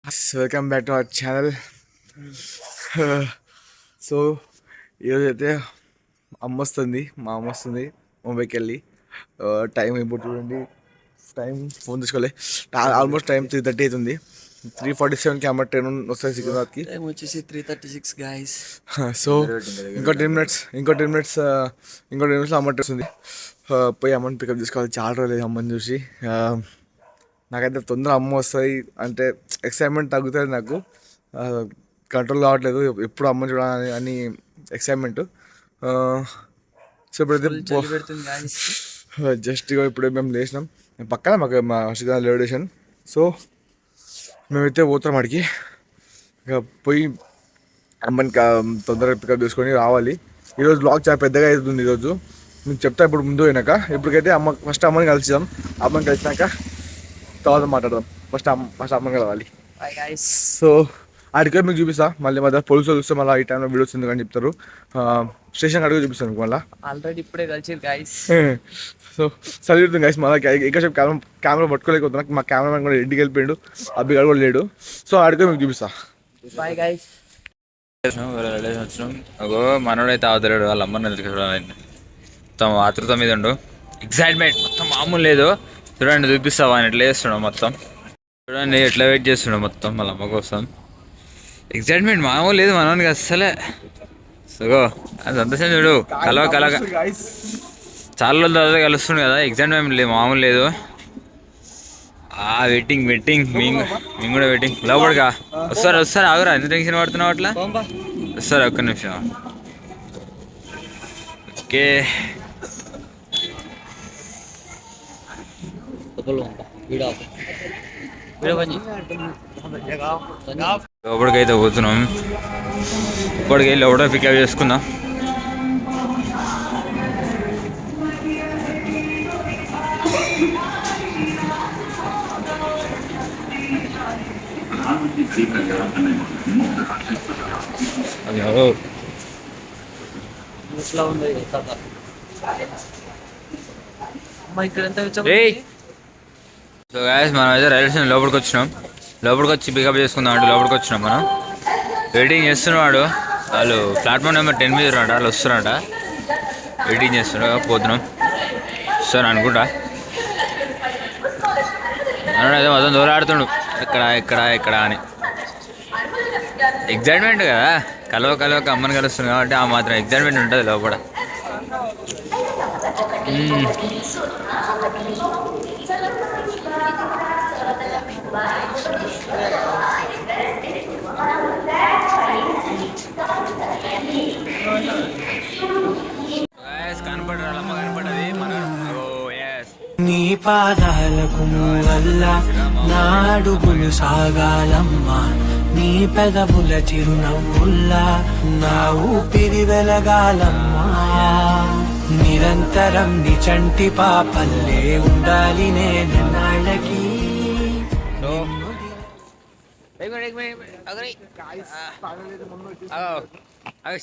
Welcome back to our channel. So ఈరోజు అయితే అమ్మ వస్తుంది, మా అమ్మ వస్తుంది ముంబైకి వెళ్ళి. టైం ఇప్పుడు చూడండి, టైం ఫోన్ తీసుకోలే, ఆల్మోస్ట్ టైం 3:30 అవుతుంది. 3:47కి అమ్మ ట్రైన్ వస్తుంది సికింద్రాబాద్కి. టైం వచ్చేసి 3:36 గైస్. సో ఇంకో 10 మినిట్స్లో అమ్మ వస్తుంది. పోయి అమ్మని పికప్ చేసుకోవాలి. చాలా రోజులు అమ్మని చూసి. నాకైతే తొందర అమ్మ వస్తుంది అంటే ఎక్సైట్మెంట్ తగ్గుతుంది, నాకు కంట్రోల్ కావట్లేదు. ఎప్పుడు అమ్మ చూడాలని అని ఎక్సైట్మెంట్. సో ఇప్పుడైతే జస్ట్ ఇప్పుడే మేము లేచినాం. పక్కన మాకు మా శ్రీకాంత్ రైల్వే స్టేషన్. సో మేమైతే పోతాం అడిగి. ఇక పోయి అమ్మని తొందరగా పికప్ చేసుకొని రావాలి. ఈరోజు బ్లాగ్ చాలా పెద్దగా అవుతుంది. ఈరోజు మీకు చెప్తా ఇప్పుడు ముందు అయినాక. ఇప్పటికైతే ఫస్ట్ అమ్మని కలిసిదాం. అమ్మని కలిసినాక తర్వాత మాట్లాడదాం. ఫస్ట్ అమ్మని కలవాలి. సో అడిగే మీకు చూపిస్తా. మళ్ళీ మధ్య పోలీసులు చూస్తే మళ్ళీ ఈ టైంలో వీడియోస్ ఉంది అని చెప్తారు. స్టేషన్ అడిగి చూపిస్తాను మీకు మళ్ళీ. ఆల్రెడీ ఇప్పుడే కలిసి గైస్. So చదివిస్తుంది guys. మళ్ళీ ఎక్కువసేపు కెమెరా పట్టుకోలేకపోతున్నా. మా కెమెరామెన్ కూడా ఇంటికి వెళ్ళిపోయాడు, అబ్బిగాడు కూడా లేడు. సో అడిగే మీకు చూపిస్తా. Bye guys. వచ్చినాం. అగో మనోడైతే అవతలేడు, వాళ్ళ అమ్మని ఎదురుకోవడానికి మొత్తం ఆతృత మీద ఉండు. ఎక్సైట్మెంట్ మొత్తం మామూలు లేదు. చూడండి చూపిస్తావా ఆయన ఎట్లా చేస్తున్నాడు మొత్తం. చూడండి ఎట్లా వెయిట్ చేస్తున్నాడు మొత్తం వాళ్ళ అమ్మ కోసం. ఎక్సైట్మెంట్ మామూలు లేదు మనోనికి అస్సలే. సుగో అది సంతోషం చూడు. కలగా చాలా రోజుల తర్వాత కలుస్తుంది కదా. ఎక్సైట్మెంట్ లేదు, మామూలు లేదు. వెయిటింగ్ మేము కూడా వెయిటింగ్. లోపలిగా వస్తారు ఆగురా, ఎంత టెన్షన్ పడుతున్నావు అట్లా. వస్తారు ఒక్క నిమిషం. ఓకే లోపలికైతే పోతున్నాం. ఇప్పటికి లోపల పికప్ చేసుకుందాం. సో గాయస్ మనం అయితే రైల్వే స్టేషన్ లోపలికి వచ్చి పికప్ చేసుకుందాం అంటే లోపలికి వచ్చినాం. మనం వెయిటింగ్ చేస్తున్నాడు. వాళ్ళు ప్లాట్ఫామ్ నెంబర్ 10 మీద ఉన్నాడు. వాళ్ళు వస్తున్నారట, వెయిటింగ్ చేస్తున్నాడు. పోతున్నాం సార్ అనుకుంటా. అయితే మొత్తం దూరాడుతుండు ఎక్కడ అని. ఎగ్జైట్మెంట్ కదా, కలవక అమ్మని కలుస్తుంది కాబట్టి ఆ మాత్రం ఎగ్జైట్మెంట్ ఉంటుంది లోపల. కనపడది మన నీ పాదాలకు వల్ల నాడుగులు సాగాలమ్మా, నీ పెదవుల చిరునవ్వుల్లా నా ఊపిరి వెలగాలమ్మా. నిరంతరం నీ చంటి పాపల్లే ఉండాలి నేనన్నాళ్ళకి.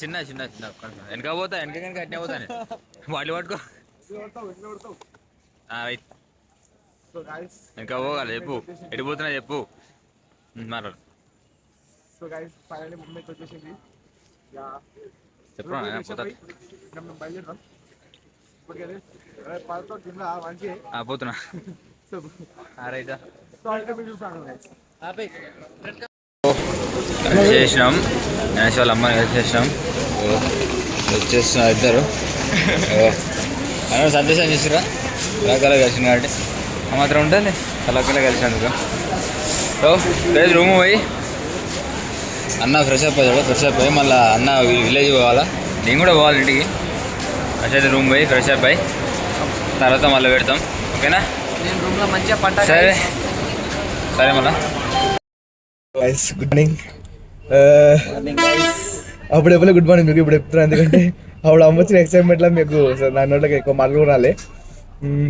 చిన్న వెనక పోతా, వెనక అట్నే పోతాను. వాళ్ళు పట్టుకో ఇంకా పోగాలి. చెప్పు ఎటు పోతున్నా చెప్పు, మాట్లాడు. పోతున్నా చేసినాం. గణేష్ వాళ్ళ అమ్మని చేసినాం. వచ్చేస్తున్నారు ఇద్దరు. సంతోషం చేసిరా, కళాకళ కలిసిన కాబట్టి ఆ మాత్రం ఉంటుంది. కళాకళ కలిసినందుకు. సో ఈరోజు రూమ్ పోయి అన్న ఫ్రెష్ అప్ అయ్యి మళ్ళీ అన్న విలేజ్ పోవాలా, నేను కూడా పోవాలి ఇంటికి. ఫస్ట్ అయితే రూమ్ పోయి ఫ్రెష్ అప్ అయ్యి తర్వాత మళ్ళీ పెడతాం. ఓకేనా? సరే మళ్ళా గుడ్ మార్నింగ్. అప్పుడు ఎప్పుడు గుడ్ మార్నింగ్ మీకు ఇప్పుడు చెప్తున్నాను, ఎందుకంటే అప్పుడు అమ్మ వచ్చిన ఎక్సైట్మెంట్లో మీకు నా నోట్లోకి ఎక్కువ మాటలు కూడా రాలే.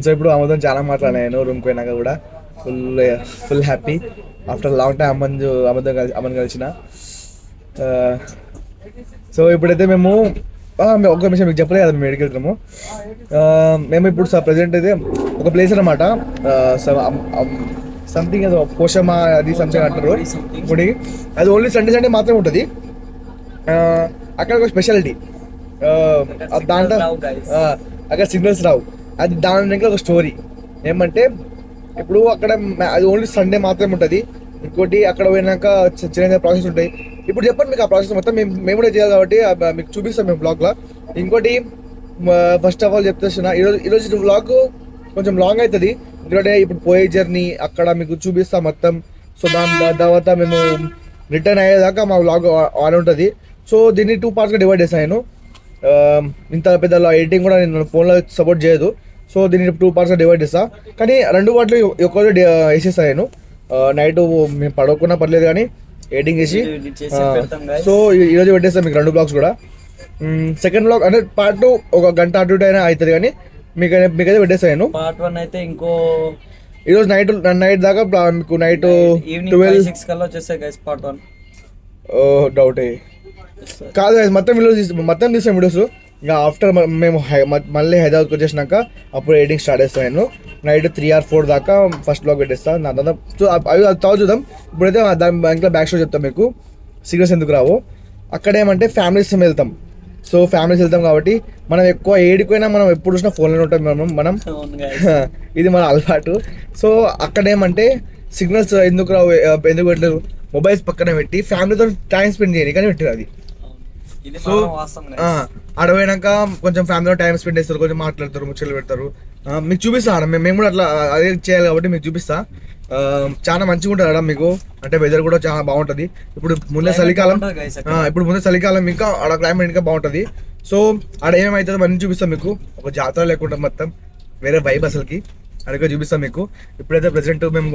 సో ఇప్పుడు అమ్మతో చాలా మాట్లాడాను రూమ్కి పోయినాక కూడా. Full happy after long time అమ్మని కలిసిన. సో ఇప్పుడైతే మేము ఒక విషయం మీకు చెప్పలేదు కదా, మేము ఎక్కడికి వెళ్తున్నాము. మేము ఇప్పుడు ప్రజెంట్ అయితే ఒక ప్లేస్ అనమాట. సంథింగ్ ఏదో పోషమ అది సంథింగ్ అంటారు గుడి. అది ఓన్లీ సండే మాత్రమే ఉంటుంది. అక్కడ ఒక స్పెషాలిటీ దాంట్లో అక్కడ సిగ్నల్స్ రావు. అది దాని వెనక ఒక స్టోరీ ఏమంటే ఇప్పుడు అక్కడ అది ఓన్లీ సండే మాత్రమే ఉంటుంది. ఇంకోటి అక్కడ పోయినాక చిన్న ప్రాసెస్ ఉంటాయి. ఇప్పుడు చెప్పండి మీకు ఆ ప్రాసెస్ మొత్తం మేము కూడా చేయాలి కాబట్టి మీకు చూపిస్తాం మేము బ్లాగ్లో. ఇంకోటి ఫస్ట్ ఆఫ్ ఆల్ చెప్తున్నా, ఈరోజు బ్లాగ్ కొంచెం లాంగ్ అవుతుంది. ఎందుకంటే ఇప్పుడు పోయే జర్నీ అక్కడ మీకు చూపిస్తాం మొత్తం. సో దాని తర్వాత మేము రిటర్న్ అయ్యేదాకా మా బ్లాగ్ ఆన్ ఉంటుంది. సో దీన్ని 2 పార్ట్స్గా డివైడ్ చేస్తాను నేను. ఇంత పెద్ద ఎడిటింగ్ కూడా నేను ఫోన్లో సపోర్ట్ చేయదు. సో దీన్ని 2 పార్ట్స్గా డివైడ్ చేస్తాను. కానీ 2 పార్ట్లు ఒక్కరోజు వేసేస్తాను నేను. నైట్ మేము పడవకున్నా పర్లేదు కానీ ఎడిటింగ్ చేసి సో ఈరోజు పెట్టేస్తాను మీకు 2 బ్లాగ్స్ కూడా. సెకండ్ బ్లాగ్ అంటే పార్ట్ 1 గంట అటు ఇటు అయినా అవుతుంది కానీ మీకైతే పెట్టేస్తాను. పార్ట్ 1 అయితే ఇంకో ఈరోజు నైట్ దాకా మీకు నైట్ 12 కల్లా వచ్చేస్తాయి గైస్ పార్ట్ 1. డౌటే కాదు గైస్, మొత్తం తీస్తాం వీడియోస్. ఇంకా ఆఫ్టర్ మేము మళ్ళీ హైదరాబాద్కి వచ్చేసినాక అప్పుడు ఎడిటింగ్ స్టార్ట్ చేస్తాను నేను. నైట్ 3 or 4 దాకా ఫస్ట్ బ్లాగ్ పెట్టేస్తాను. నా తర్వాత అవి తర్వాత చూద్దాం. ఇప్పుడైతే దాని ఇంకా బ్యాక్ స్టోరీ చెప్తాం మీకు, సిగ్నల్స్ ఎందుకు రావు. అక్కడ ఏమంటే ఫ్యామిలీస్ వెళ్తాం. సో ఫ్యామిలీస్ వెళ్తాం కాబట్టి మనం ఎక్కువ ఏడిపోయినా మనం ఎప్పుడు చూసినా ఫోన్లోనే ఉంటాం మనం ఇది మన అలవాటు. సో అక్కడ ఏమంటే సిగ్నల్స్ ఎందుకు రావు, ఎందుకు పెట్టలేదు, మొబైల్స్ పక్కన పెట్టి ఫ్యామిలీతో టైం స్పెండ్ చేయని కానీ పెట్టారు అది. సో అడవైనాక కొంచెం ఫ్యామిలీతో టైం స్పెండ్ చేస్తారు, కొంచెం మాట్లాడతారు, ముచ్చట్లు పెడతారు. మీకు చూపిస్తాను మేము కూడా అట్లా అదే చేయాలి కాబట్టి మీకు చూపిస్తా. చాలా మంచిగా ఉంటుంది అక్కడ మీకు, అంటే వెదర్ కూడా చాలా బాగుంటుంది. ఇప్పుడు ముందే చలికాలం ఇంకా ఆడ క్లైమేట్ ఇంకా బాగుంటుంది. సో ఆడ ఏమవుతుందో మంచి చూపిస్తాం మీకు. ఒక జాతర లేకుండా మొత్తం వేరే వైబ్ అసలుకి అడిగా చూపిస్తాం మీకు. ఇప్పుడైతే ప్రెసెంట్ మేము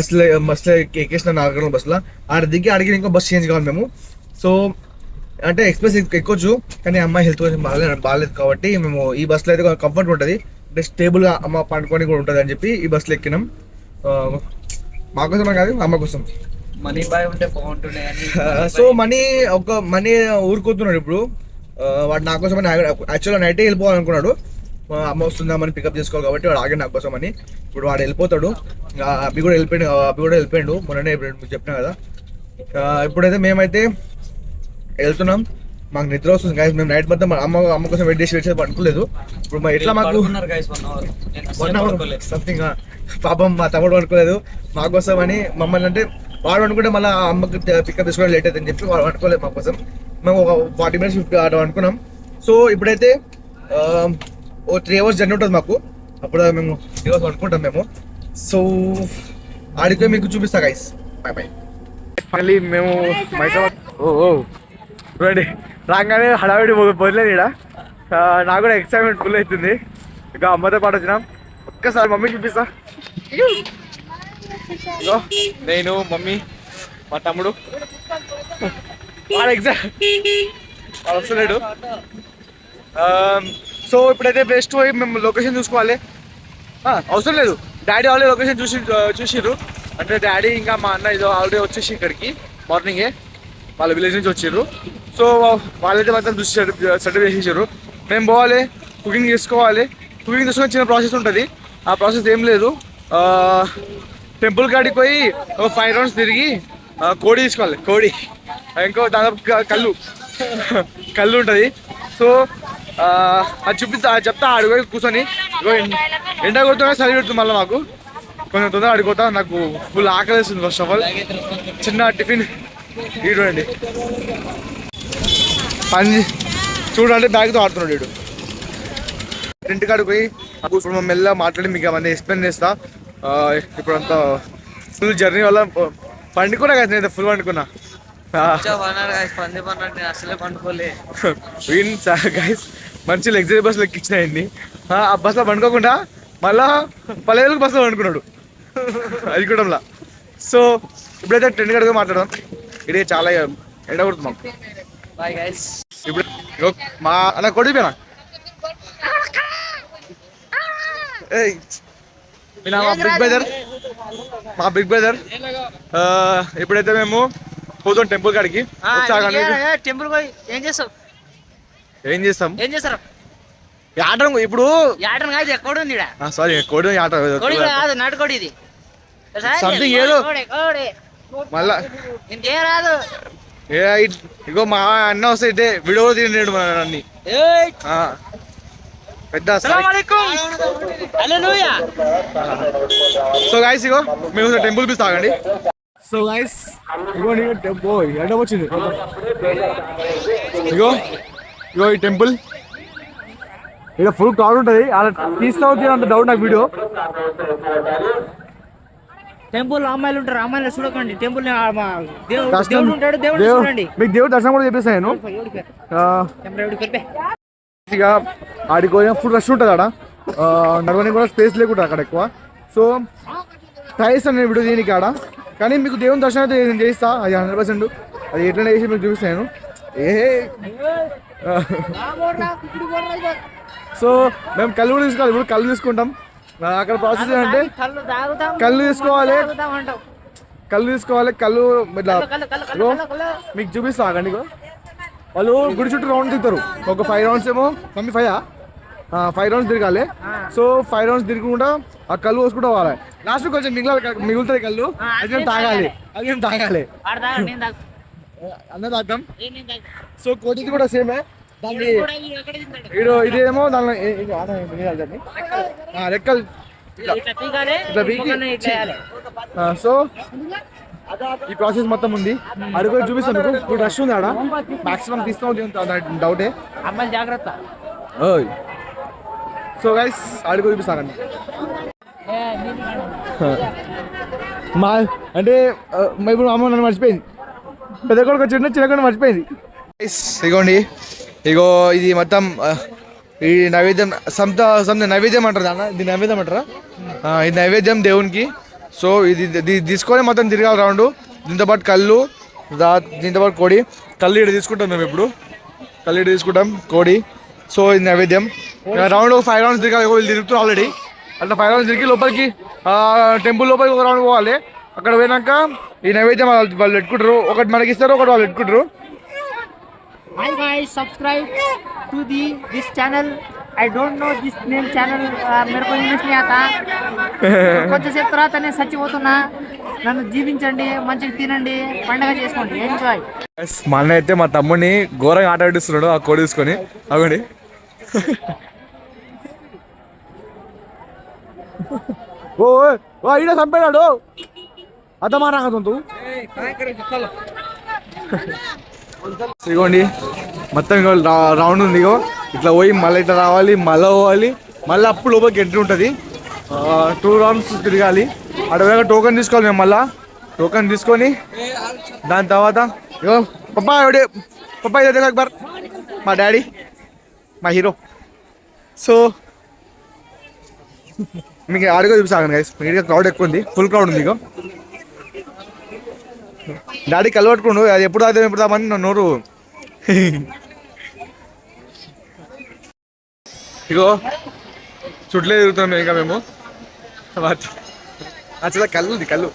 బస్సులో ఎక్కేసిన నాగరం బస్సులో ఆడ దిగి అడిగి ఇంకో బస్ చేంజ్ కావాలి మేము. సో అంటే ఎక్స్ప్రెస్ ఎక్కొచ్చు కానీ అమ్మాయి హెల్త్ కొంచెం బాగాలేదు కాబట్టి మేము ఈ బస్సులో అయితే కంఫర్ట్ ఉంటుంది, అంటే స్టేబుల్గా అమ్మ పండుకొని కూడా ఉంటుంది అని చెప్పి ఈ బస్సులో ఎక్కినాం. మాకోసమే కాదు అమ్మ కోసం. మనీ బాయ్ ఉంటే బాగుంటుండే. సో మనీ ఊరుకోతున్నాడు ఇప్పుడు. వాడు నా కోసం అని యాక్చువల్గా నైటే వెళ్ళిపోవాలనుకున్నాడు. అమ్మ వస్తుందామని పికప్ చేసుకోవాలి కాబట్టి వాడు ఆగే నా కోసం అని. ఇప్పుడు వాడు వెళ్ళిపోతాడు. అవి కూడా వెళ్ళిపోయాడు మొన్ననే మీకు చెప్పినా కదా. ఇప్పుడైతే మేమైతే వెళ్తున్నాం. మాకు నిద్ర వస్తుంది గాయస్. మేము నైట్ మొత్తం అమ్మ కోసం వెయిట్ చేసి పడుకోలేదు. ఇప్పుడు మా ఎట్లా మాకు 1 hour సంథింగ్ పాపం మా తమ్ముడు పడుకోలేదు మా కోసం అని. మమ్మల్ని అంటే వాడు అనుకుంటే మళ్ళీ అమ్మకి పికప్ తీసుకోవడం లేట్ అవుతుందని చెప్పి వాడు అనుకోలేదు మా కోసం. మేము ఒక 40 minutes 50 అటు అనుకున్నాం. సో ఇప్పుడైతే 3 hours జర్నీ ఉంటుంది మాకు. అప్పుడు మేము 3 hours అనుకుంటాం మేము. సో ఆడితే మీకు చూపిస్తా గైస్. బై. మళ్ళీ మేము మైసూర్ చూడండి రాగానే హడావిడి వదిలేదు ఇక్కడ. నాకు కూడా ఎక్సైట్మెంట్ ఫుల్ అవుతుంది. ఇక అమ్మతో పాటు వచ్చినాం. ఒక్కసారి మమ్మీ చూపిస్తా. నేను మమ్మీ మా తమ్ముడు వాడు వస్తున్నాడు. సో ఇప్పుడైతే బెస్ట్ పోయి మేము లొకేషన్ చూసుకోవాలి. అవసరం లేదు, డాడీ ఆల్రెడీ లొకేషన్ చూసిర్రు. అంటే డాడీ ఇంకా మా అన్న ఇదో ఆల్రెడీ వచ్చేసి ఇక్కడికి మార్నింగే వాళ్ళ విలేజ్ నుంచి వచ్చిర్రు. సో వాళ్ళైతే మాత్రం చూసి సెటిల్ చేసేసారు. మేము పోవాలి, కుకింగ్ చేసుకోవాలి. కుకింగ్ చేసుకుని చిన్న ప్రాసెస్ ఉంటుంది. ఆ ప్రాసెస్ ఏం లేదు, టెంపుల్ కాడికి పోయి ఒక 5 rounds తిరిగి కోడి తీసుకోవాలి. కోడి ఇంకో దాదాపు కళ్ళు ఉంటుంది. సో అది చెప్తా అడిగి కూర్చొని. ఎండ కొడుతున్నా చలి పెడుతుంది మళ్ళీ మాకు. కొంచెం తొందరగా అడిగిపోతా, నాకు ఫుల్ ఆకలి వేస్తుంది. ఫస్ట్ ఆఫ్ ఆల్ చిన్న టిఫిన్ చూడండి. పని చూడండి బ్యాగ్తో ఆడుతున్నాడు వీడు. ఇంటికాడికి పోయి ఇప్పుడు మేము మెల్లగా మాట్లాడి మీకు అవన్నీ ఎక్స్ప్లెయిన్ చేస్తా. ఇప్పుడు అంతా ఫుల్ జర్నీ వల్ల పండుకున్నా కదా, నేను ఫుల్ పండుకున్నా. గైస్ మంచి లగ్జరీ బస్సులో ఎక్కించినాయండి. ఆ బస్సులో పండుకోకుండా మళ్ళా పల్లెలకు బస్సులో పండుకున్నాడు అది కూడా. సో ఇప్పుడైతే ట్రెండ్ కాడికి మాట్లాడదాం. ఇది చాలా ఎండ కొడుతుంది మాకు. ఇప్పుడు మా అన్న కొడిపోయినా మా బిగ్ బ్రదర్ ఇప్పుడైతే మేము పోతాం టెంపుల్ కాడికి. టెంపుల్ పోయి ఏం చేస్తాం ఆటం ఇప్పుడు కోడి ఉంది. సారీ కోడి ఆట నాటుకోడి ఇది. సంథింగ్ ఏదో మళ్ళా ఇంకేం రాదు. ఇగో మా అన్న వస్తే ఇదే వీడియో తిన్నాడు మన అన్ని పెద్ద. సో గైస్ ఇగో మేము టెంపుల్ పీస్ తాగండి. సో గైస్ ఇగో ఎండ వచ్చింది. ఇగో ఇగో ఈ టెంపుల్ ఇక్కడ ఫుల్ క్రౌడ్ ఉంటుంది. అలా తీస్తా అంత డౌట్ నాకు వీడియో. టెంపుల్ అమ్మాయిలు ఉంటారు, అమ్మాయిలు చూడకండి. టెంపుల్ దేవుడు ఉంటాడు, దేవుడు చూడండి. మీకు దేవుడు దర్శనం కూడా చేపిస్తాను నేను. ఇక ఆడికి పోయిన ఫుల్ రష్ ఉంటుంది ఆడ, నడవడానికి కూడా స్పేస్ లేకుండా అక్కడ ఎక్కువ. సో ట్రై చేస్తాను నేను వీడియో దీనికి ఆడ, కానీ మీకు దేవుని దర్శనం అయితే నేను చేయిస్తా, అది 100%. అది ఎట్లనే చేసి మీకు చూపిస్తాను. సో మేము కళ్ళు కూడా తీసుకోవాలి. ఇప్పుడు కళ్ళు తీసుకుంటాం. అక్కడ ప్రాసెస్ ఏంటంటే కళ్ళు తీసుకోవాలి, కళ్ళు ఇట్లా మీకు చూపిస్తా ఆగండి. వాళ్ళు గుడి చుట్టూ రౌండ్ తిరుగుతారు. ఒక 5 రౌండ్స్ ఏమో, మమ్మీ 5 రౌండ్స్ తిరగాలి. సో 5 రౌండ్స్ తిరుగుకుంటా ఆ కళ్ళు పోసుకుంటూ పోవాలి. లాస్ట్ కొంచెం మిగులుతుంది కళ్ళు, అది మేము తాగాలి, అందరూ తాగుతాం. సో కోటిది కూడా సేమే. దాన్ని ఇదేమో దానిలో రెక్కలు ఇట్లా పీకి. సో ఈ ప్రాసెస్ మొత్తం ఉంది. అడుగు చూపిస్తాను మీకు. ఇప్పుడు రష్ ఉంది ఆడ, మాక్సిమం తీస్తాం డౌటే. అమ్మాయిలు జాగ్రత్త. సో గైస్ అడుగు చూపిస్తానండి. మా అంటే ఇప్పుడు అమ్మ నన్ను మర్చిపోయింది, పెద్ద కొడుకు వచ్చిండు, చిన్న కొడుకు మర్చిపోయింది. ఇగోండి, ఇగో ఇది మొత్తం ఈ నైవేద్యం నైవేద్యం అంటారు అన్న, ఇది నైవేద్యం అంటారా? ఇది నైవేద్యం దేవునికి. సో ఇది తీసుకొని మొత్తం తిరగాలి రౌండ్. దీంతో పాటు కళ్ళు, దీంతో పాటు కోడి. కళ్ళు ఇక్కడ తీసుకుంటాం మేము, ఇప్పుడు కళ్ళు ఇక్కడ తీసుకుంటాం, కోడి. సో ఇది నైవేద్యం. రౌండ్ 5 రౌండ్స్ తిరగాలి. వీళ్ళు తిరుగుతారు ఆల్రెడీ. అట్లా 5 రౌండ్స్ తిరిగి లోపలికి టెంపుల్ లోపలికి ఒక రౌండ్ పోవాలి. అక్కడ పోయినాక ఈ నైవేద్యం వాళ్ళు పెట్టుకుంటారు. ఒకటి మనకి ఇస్తారు, ఒకటి వాళ్ళు పెట్టుకుంటారు. Hi guys, subscribe to this channel. I don't know this name channel. मेरे को इंग्लिश नहीं आता. కొంచెం సేపు తర్వాత నేను చచ్చిపోతున్నా. నన్ను జీవించండి, మంచిగా తినండి, పండగ చేసుకోండి, ఎంజాయ్. మా అన్న అయితే మా తమ్ముడిని ఘోరంగా ఆట ఆడిస్తున్నాడు ఆ కోడి తీసుకొని. అవ్వండి, ఓ ఈడ చంపాడు అతమారా కదా. ఇగోండి మొత్తం రౌండ్ ఉంది. ఇగో ఇట్లా పోయి మళ్ళీ ఇట్లా రావాలి, మళ్ళీ పోవాలి, మళ్ళీ అప్పుడు లోపలికి ఎంట్రీ ఉంటుంది. 2 రౌండ్స్ తిరగాలి. అక్కడ పోయాక టోకెన్ తీసుకోవాలి మేము. మళ్ళీ టోకెన్ తీసుకొని దాని తర్వాత ఇగో పప్పా ఇదే అక్బర్ మా డాడీ, మా హీరో. సో మీకు ఆడిగో చూపిస్తాను గైస్. మీడియా క్రౌడ్ ఎక్కువ ఉంది, ఫుల్ క్రౌడ్ ఉంది. ఇగో డాడీ కళ్ళు పట్టుకుండు, అది ఎప్పుడు తాగుతామని నా నోరు. ఇగో చుట్లే తిరుగుతున్నాం ఇంకా మేము. అసలు కళ్ళు ఉంది, కళ్ళు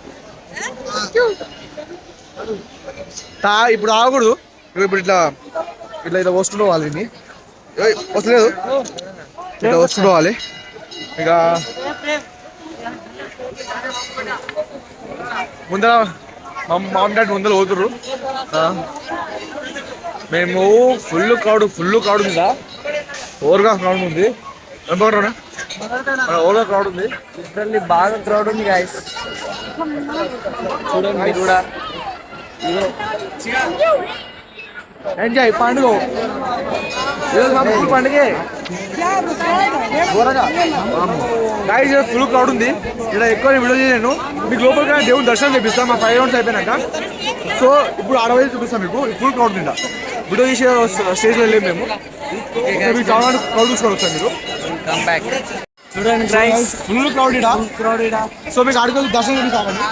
ఇప్పుడు తాగకూడదు. ఇప్పుడు ఇట్లా వస్తుండో వాళ్ళు దీన్ని వస్తలేదు, ఇట్లా వస్తుండోవాలి. ఇక ముందర మామ్ డాడీ ముందర పోతుర్రు. మేము ఫుల్ క్రౌడ్ ఉందా, ఓవర్గా క్రౌడ్ ఉంది. ఓవర్గా క్రౌడ్ ఉంది, లిటరల్లీ బాగా క్రౌడ్ ఉంది గాయస్. చూడండి కూడా ఎంజాయ్ పండుగ, పండుగే ఫుల్ క్రౌడ్ ఉంది. ఇక్కడ ఎక్కువ వీడియో చేయను, మీకు లోపలికి దేవుని దర్శనం చేపిస్తాం మా 5 రౌండ్స్ అయిపోయినాక. సో ఇప్పుడు ఆడవైపు చూపిస్తాం మీకు. ఫుల్ క్రౌడ్ ఉంది, వీడియో తీసే స్టేజ్లో వెళ్ళాము మేము. మీకు కావాలని క్రౌడ్ చూసుకోవాలి ఒకసారి మీరు. చూడండి ఫుల్ క్రౌడ్. సో మీకు ఆడుకోవాలి దర్శనం చేపిస్తామండి.